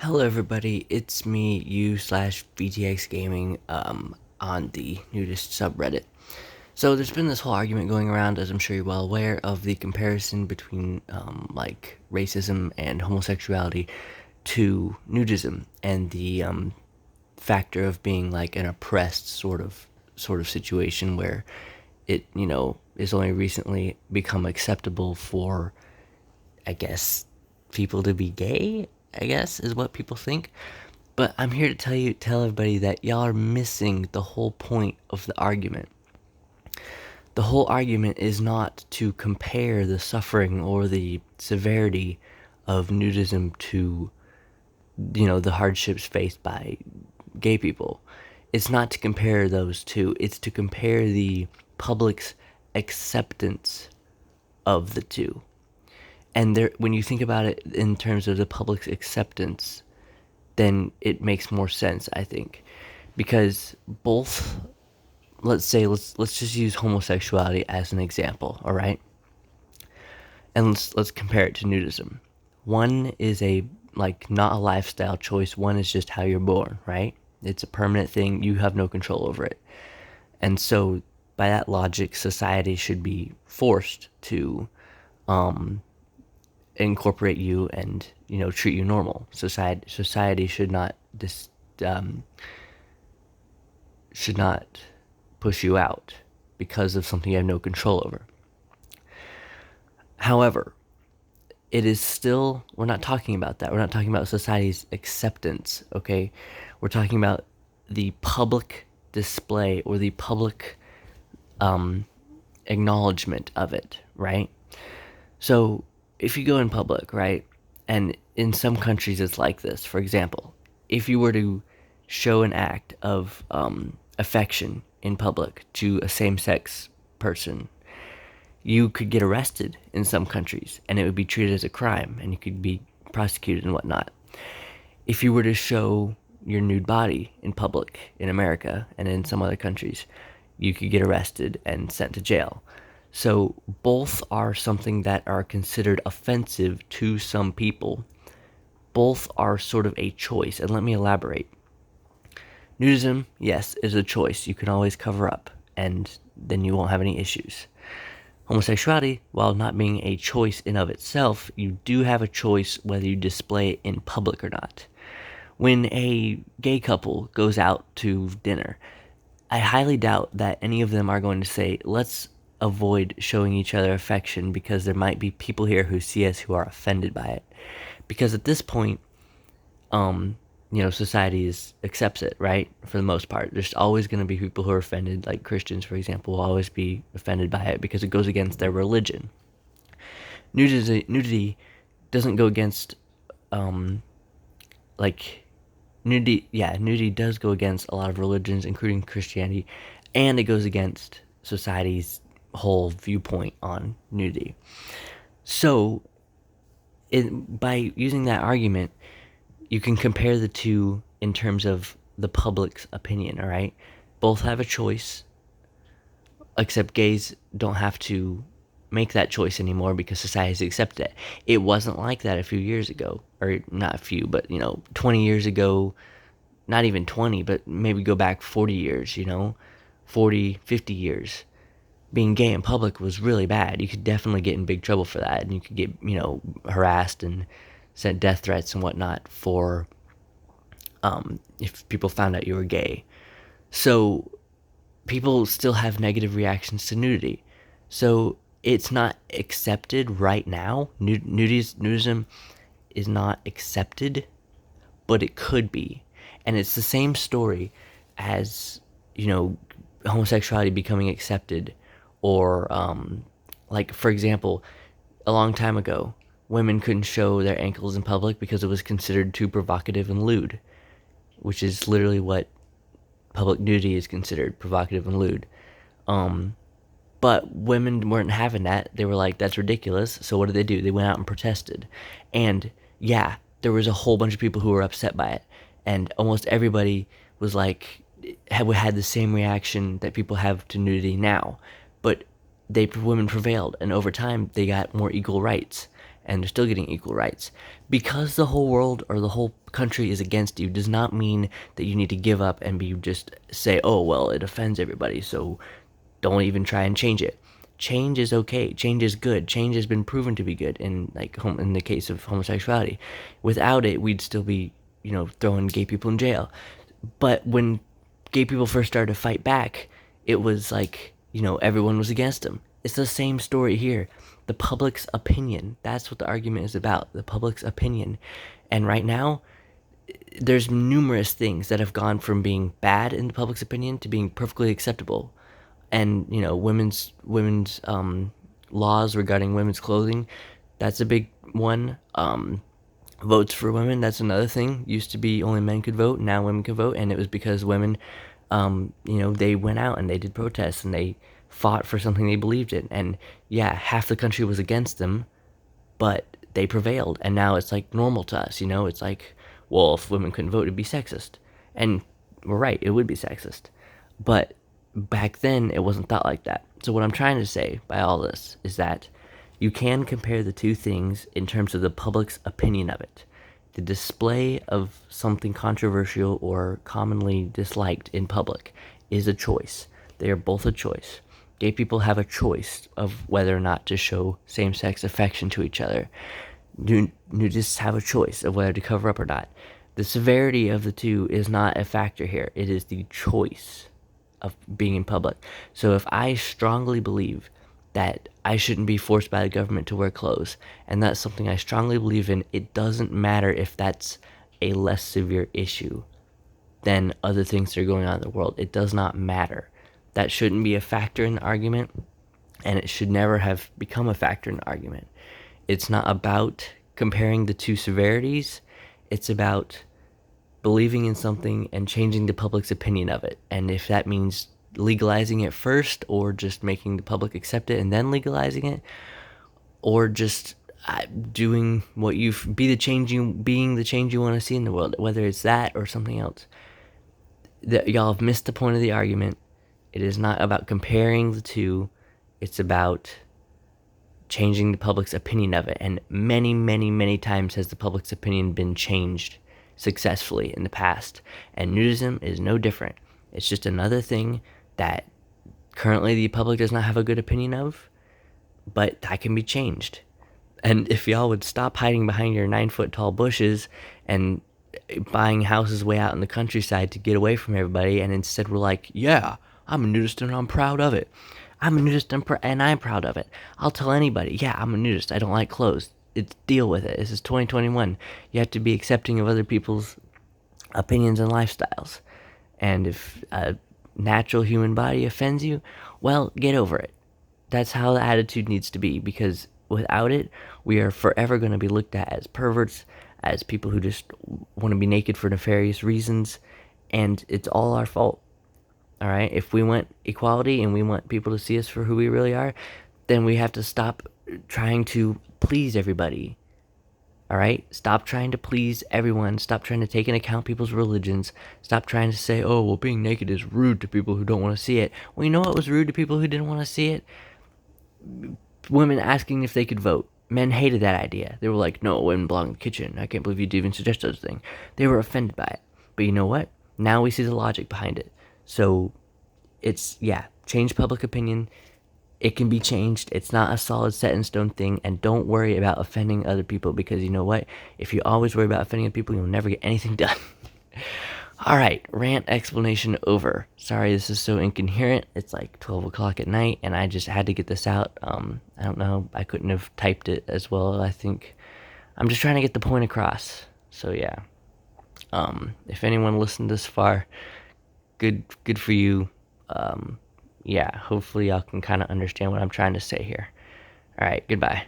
Hello everybody, it's me, you/VTX Gaming, on the nudist subreddit. So there's been this whole argument going around, as I'm sure you're well aware, of the comparison between, racism and homosexuality to nudism, and the, factor of being like an oppressed sort of situation where it, is only recently become acceptable for, I guess, people to be gay, I guess, is what people think. But I'm here to tell everybody that y'all are missing the whole point of the argument. The whole argument is not to compare the suffering or the severity of nudism to, the hardships faced by gay people. It's not to compare those two. It's to compare the public's acceptance of the two. And there, when you think about it in terms of the public's acceptance, then it makes more sense, I think, because both, let's just use homosexuality as an example, all right? And let's compare it to nudism. One is a like not a lifestyle choice. One is just how you're born, right? It's a permanent thing. You have no control over it. And so by that logic, society should be forced to incorporate you and treat you normal. Society um, should not push you out because of something you have no control over. However, it is still, we're not talking about that. We're not talking about society's acceptance, okay? We're talking about the public display or the public acknowledgement of it, right? So if you go in public, right, and in some countries it's like this. For example, if you were to show an act of affection in public to a same-sex person, you could get arrested in some countries, and it would be treated as a crime, and you could be prosecuted and whatnot. If you were to show your nude body in public in America and in some other countries, you could get arrested and sent to jail. So both are something that are considered offensive to some people. Both are sort of a choice, and let me elaborate. Nudism, yes, is a choice. You can always cover up, and then you won't have any issues. Homosexuality, while not being a choice in of itself, you do have a choice whether you display it in public or not. When a gay couple goes out to dinner, I highly doubt that any of them are going to say, let's avoid showing each other affection because there might be people here who see us who are offended by it. Because at this point, society accepts it, right? For the most part, there's always going to be people who are offended, like Christians, for example, will always be offended by it because it goes against their religion. Nudity doesn't go against, like, nudity does go against a lot of religions, including Christianity, and it goes against society's whole viewpoint on nudity. So, by using that argument, you can compare the two in terms of the public's opinion, all right? Both have a choice, except gays don't have to make that choice anymore because society has accepted it. It wasn't like that a few years ago, or not a few, but 20 years ago, not even 20, but maybe go back 40 years, 40, 50 years. Being gay in public was really bad. You could definitely get in big trouble for that, and you could get, harassed and sent death threats and whatnot for if people found out you were gay. So people still have negative reactions to nudity. So it's not accepted right now. Nudism is not accepted, but it could be. And it's the same story as, homosexuality becoming accepted, or, like, for example, a long time ago, women couldn't show their ankles in public because it was considered too provocative and lewd, which is literally what public nudity is considered, provocative and lewd. But women weren't having that. They were like, that's ridiculous. So what did they do? They went out and protested. And yeah, there was a whole bunch of people who were upset by it. And almost everybody was like, had the same reaction that people have to nudity now. But women prevailed. And over time, they got more equal rights. and they're still getting equal rights. Because the whole world or the whole country is against you does not mean that you need to give up and be just say, oh, well, it offends everybody, so don't even try and change it. Change is okay. Change is good. Change has been proven to be good in the case of homosexuality. Without it, we'd still be, throwing gay people in jail. But when gay people first started to fight back, it was like, everyone was against them. It's the same story here. The public's opinion. That's what the argument is about. The public's opinion. And right now, there's numerous things that have gone from being bad in the public's opinion to being perfectly acceptable. And women's laws regarding women's clothing, that's a big one. Votes for women, that's another thing. Used to be only men could vote, now women can vote, and it was because women, they went out and they did protests and they fought for something they believed in. And yeah, half the country was against them, but they prevailed, and now it's like normal to us. It's like, well, if women couldn't vote, it'd be sexist, and we're right, it would be sexist, but back then it wasn't thought like that. So what I'm trying to say by all this is that you can compare the two things in terms of the public's opinion of it. The display of something controversial or commonly disliked in public is a choice. They are both a choice. Gay people have a choice of whether or not to show same-sex affection to each other. Nudists have a choice of whether to cover up or not. The severity of the two is not a factor here. It is the choice of being in public. So if I strongly believe that I shouldn't be forced by the government to wear clothes, and that's something I strongly believe in, it doesn't matter if that's a less severe issue than other things that are going on in the world. It does not matter. That shouldn't be a factor in the argument, and it should never have become a factor in the argument. It's not about comparing the two severities. It's about believing in something and changing the public's opinion of it. And if that means legalizing it first, or just making the public accept it and then legalizing it, or just doing what being the change you want to see in the world, whether it's that or something else, that y'all have missed the point of the argument. It is not about comparing the two. It's about changing the public's opinion of it. And many, many, many times has the public's opinion been changed successfully in the past. And nudism is no different. It's just another thing that currently the public does not have a good opinion of, but that can be changed. And if y'all would stop hiding behind your 9-foot tall bushes and buying houses way out in the countryside to get away from everybody, and instead we're like, yeah, I'm a nudist and I'm proud of it. I'm a nudist and I'm proud of it. I'll tell anybody, yeah, I'm a nudist. I don't like clothes. Deal with it. This is 2021. You have to be accepting of other people's opinions and lifestyles. And if a natural human body offends you, well, get over it. That's how the attitude needs to be, because without it, we are forever going to be looked at as perverts, as people who just want to be naked for nefarious reasons, and it's all our fault. All right? If we want equality and we want people to see us for who we really are, then we have to stop trying to please everybody. All right? Stop trying to please everyone. Stop trying to take into account people's religions. Stop trying to say, oh, well, being naked is rude to people who don't want to see it. Well, you know what was rude to people who didn't want to see it? Women asking if they could vote. Men hated that idea. They were like, no, women belong in the kitchen. I can't believe you'd even suggest such a thing. They were offended by it. But you know what? Now we see the logic behind it. So change public opinion. It can be changed. It's not a solid set in stone thing. And don't worry about offending other people, because you know what? If you always worry about offending other people, you'll never get anything done. Alright, rant explanation over. Sorry this is so incoherent. It's like 12 o'clock at night and I just had to get this out. I don't know. I couldn't have typed it as well. I think I'm just trying to get the point across. So yeah. If anyone listened this far, good for you. Hopefully y'all can kind of understand what I'm trying to say here. Alright, goodbye.